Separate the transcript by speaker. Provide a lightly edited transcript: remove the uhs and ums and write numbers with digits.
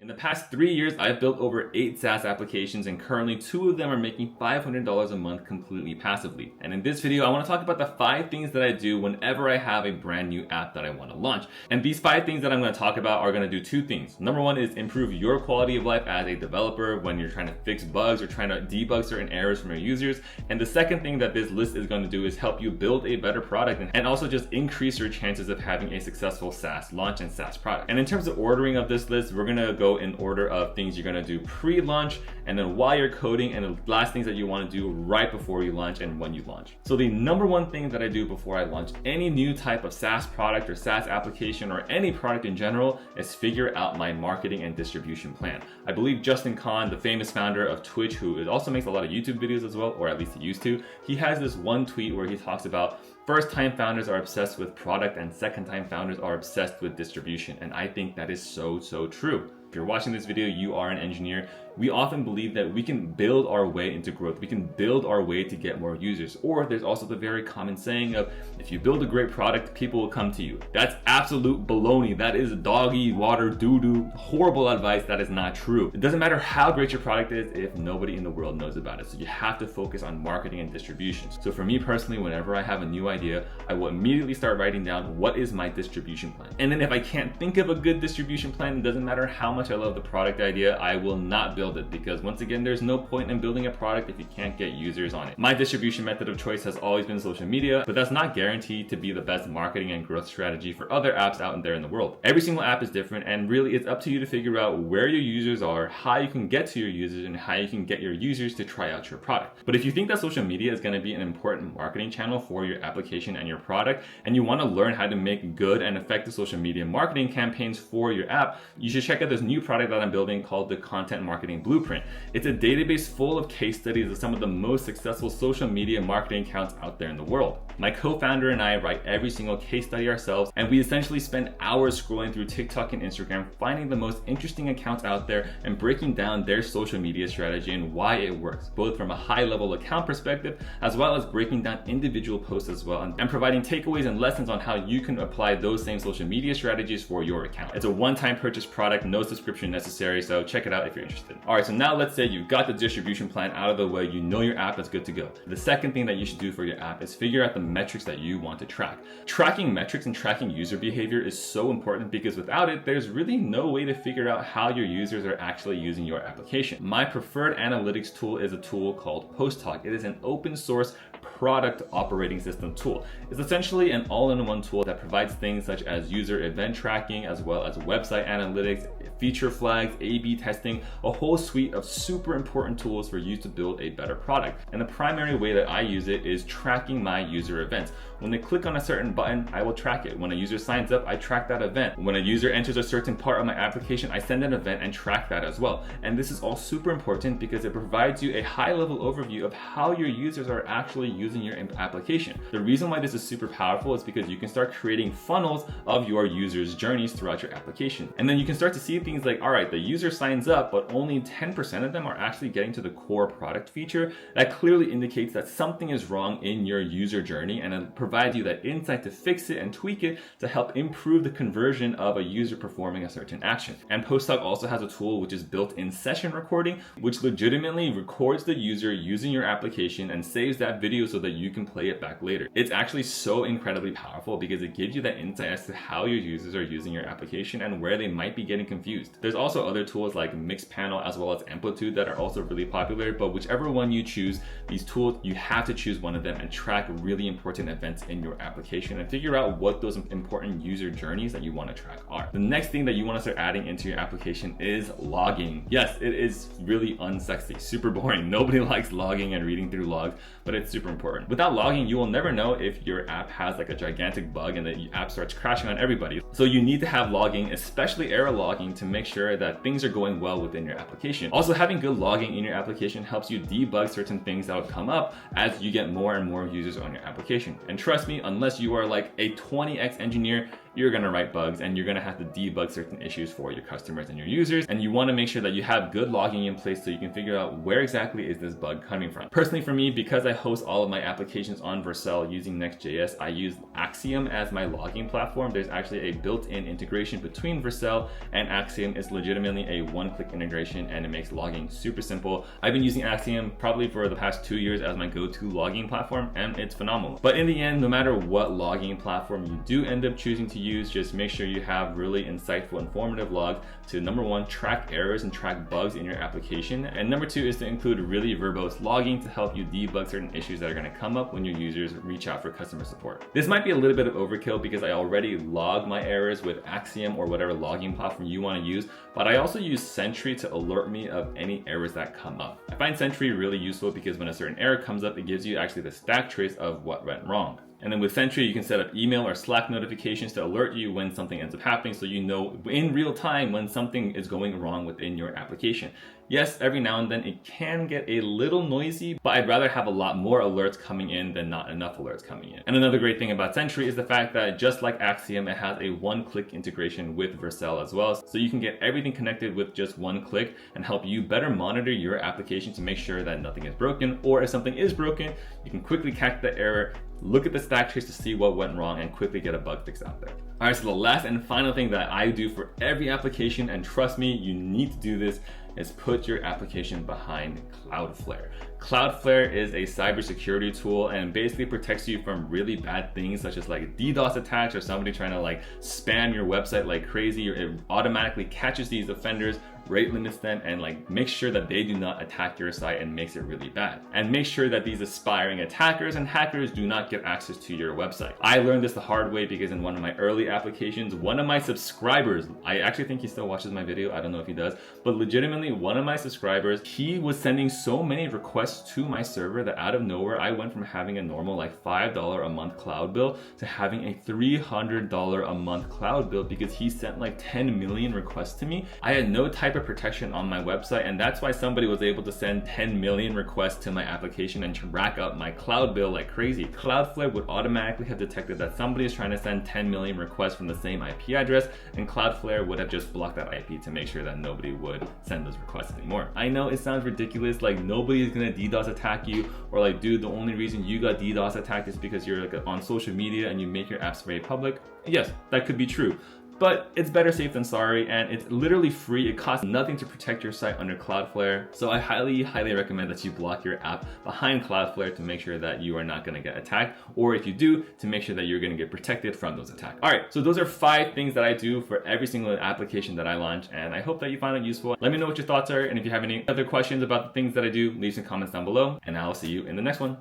Speaker 1: In the past 3 years, I've built over 8 SaaS applications, and currently 2 of them are making $500 a month completely passively. And in this video, I want to talk about the 5 things that I do whenever I have a brand new app that I want to launch. And these 5 things that I'm going to talk about are going to do 2 things. Number 1 is improve your quality of life as a developer when you're trying to fix bugs or trying to debug certain errors from your users. And the second thing that this list is going to do is help you build a better product and also just increase your chances of having a successful SaaS launch and SaaS product. And in terms of ordering of this list, we're going to go in order of things you're going to do pre-launch, and then while you're coding, and the last things that you want to do right before you launch and when you launch. So the number 1 thing that I do before I launch any new type of SaaS product or SaaS application or any product in general is figure out my marketing and distribution plan. I believe Justin Kan, the famous founder of Twitch, who also makes a lot of YouTube videos as well, or at least he used to, he has this one tweet where he talks about first-time founders are obsessed with product and second-time founders are obsessed with distribution. And I think that is so true. If you're watching this video, you are an engineer. We often believe that we can build our way into growth. We can build our way to get more users. Or there's also the very common saying of, if you build a great product, people will come to you. That's absolute baloney. That is doggy water doo-doo, horrible advice. That is not true. It doesn't matter how great your product is if nobody in the world knows about it. So you have to focus on marketing and distribution. So for me personally, whenever I have a new idea, I will immediately start writing down what is my distribution plan. And then if I can't think of a good distribution plan, it doesn't matter how much I love the product idea, I will not build it, because once again, there's no point in building a product if you can't get users on it. My distribution method of choice has always been social media, but that's not guaranteed to be the best marketing and growth strategy for other apps out there in the world. Every single app is different, and really it's up to you to figure out where your users are, how you can get to your users, and how you can get your users to try out your product. But if you think that social media is going to be an important marketing channel for your application and your product, and you want to learn how to make good and effective social media marketing campaigns for your app, you should check out this new product that I'm building called the Content Marketing Blueprint. It's a database full of case studies of some of the most successful social media marketing accounts out there in the world. My co-founder and I write every single case study ourselves, and we essentially spend hours scrolling through TikTok and Instagram, finding the most interesting accounts out there and breaking down their social media strategy and why it works, both from a high-level account perspective, as well as breaking down individual posts as well, and providing takeaways and lessons on how you can apply those same social media strategies for your account. It's a one-time purchase product, no subscription necessary, so check it out if you're interested. All right, so now let's say you've got the distribution plan out of the way, you know your app is good to go. The second thing that you should do for your app is figure out the metrics that you want to track. Tracking metrics and tracking user behavior is so important, because without it, there's really no way to figure out how your users are actually using your application. My preferred analytics tool is a tool called PostHawk. It is an open source product operating system tool. It's essentially an all-in-one tool that provides things such as user event tracking, as well as website analytics, feature flags, A/B testing, a whole suite of super important tools for you to build a better product. And the primary way that I use it is tracking my user events. When they click on a certain button, I will track it. When a user signs up, I track that event. When a user enters a certain part of my application, I send an event and track that as well. And this is all super important because it provides you a high-level overview of how your users are actually using your application. The reason why this is super powerful is because you can start creating funnels of your users' journeys throughout your application. And then you can start to see things like, all right, the user signs up, but only 10% of them are actually getting to the core product feature. That clearly indicates that something is wrong in your user journey, and it provides you that insight to fix it and tweak it to help improve the conversion of a user performing a certain action. And PostHawk also has a tool which is built-in session recording, which legitimately records the user using your application and saves that video so that you can play it back later. It's actually so incredibly powerful because it gives you that insight as to how your users are using your application and where they might be getting confused. There's also other tools like Mixpanel as well as Amplitude that are also really popular, but whichever one you choose, these tools, you have to choose one of them and track really important events in your application and figure out what those important user journeys that you want to track are. The next thing that you want to start adding into your application is logging. Yes, it is really unsexy, super boring. Nobody likes logging and reading through logs, but it's super important. Without logging, you will never know if your app has like a gigantic bug and the app starts crashing on everybody. So you need to have logging, especially error logging, to make sure that things are going well within your application. Also, having good logging in your application helps you debug certain things that will come up as you get more and more users on your application. And trust me, unless you are like a 20x engineer, you're gonna write bugs and you're gonna have to debug certain issues for your customers and your users. And you wanna make sure that you have good logging in place so you can figure out where exactly is this bug coming from. Personally for me, because I host all of my applications on Vercel using Next.js, I use Axiom as my logging platform. There's actually a built-in integration between Vercel and Axiom. It's legitimately a one-click integration and it makes logging super simple. I've been using Axiom probably for the past 2 years as my go-to logging platform, and it's phenomenal. But in the end, no matter what logging platform you do end up choosing to use, just make sure you have really insightful, informative logs to, number one, track errors and track bugs in your application. And number two is to include really verbose logging to help you debug certain issues that are going to come up when your users reach out for customer support. This might be a little bit of overkill because I already log my errors with Axiom or whatever logging platform you want to use, but I also use Sentry to alert me of any errors that come up. I find Sentry really useful because when a certain error comes up, it gives you actually the stack trace of what went wrong. And then with Sentry, you can set up email or Slack notifications to alert you when something ends up happening so you know in real time when something is going wrong within your application. Yes, every now and then it can get a little noisy, but I'd rather have a lot more alerts coming in than not enough alerts coming in. And another great thing about Sentry is the fact that just like Axiom, it has a one-click integration with Vercel as well. So you can get everything connected with just one click and help you better monitor your application to make sure that nothing is broken, or if something is broken, you can quickly catch the error, look at the stack trace to see what went wrong, and quickly get a bug fix out there. All right, so the last and final thing that I do for every application, and trust me, you need to do this, is put your application behind Cloudflare. Cloudflare is a cybersecurity tool and basically protects you from really bad things such as like DDoS attacks or somebody trying to like spam your website like crazy. It automatically catches these offenders, rate limits them, and like makes sure that they do not attack your site and makes it really bad. And make sure that these aspiring attackers and hackers do not get access to your website. I learned this the hard way because in one of my early applications, one of my subscribers, I actually think he still watches my video, I don't know if he does, but legitimately one of my subscribers, he was sending so many requests to my server that out of nowhere, I went from having a normal like $5 a month cloud bill to having a $300 a month cloud bill because he sent like 10 million requests to me. I had no type of protection on my website, and that's why somebody was able to send 10 million requests to my application and to rack up my cloud bill like crazy. Cloudflare would automatically have detected that somebody is trying to send 10 million requests from the same IP address, and Cloudflare would have just blocked that IP to make sure that nobody would send those requests anymore. I know it sounds ridiculous, like nobody is gonna DDoS attack you, or like, dude, the only reason you got DDoS attacked is because you're like on social media and you make your apps very public. Yes, that could be true. But it's better safe than sorry, and it's literally free. It costs nothing to protect your site under Cloudflare. So I highly recommend that you block your app behind Cloudflare to make sure that you are not gonna get attacked, or if you do, to make sure that you're gonna get protected from those attacks. All right, so those are 5 things that I do for every single application that I launch, and I hope that you find it useful. Let me know what your thoughts are, and if you have any other questions about the things that I do, leave some comments down below, and I'll see you in the next one.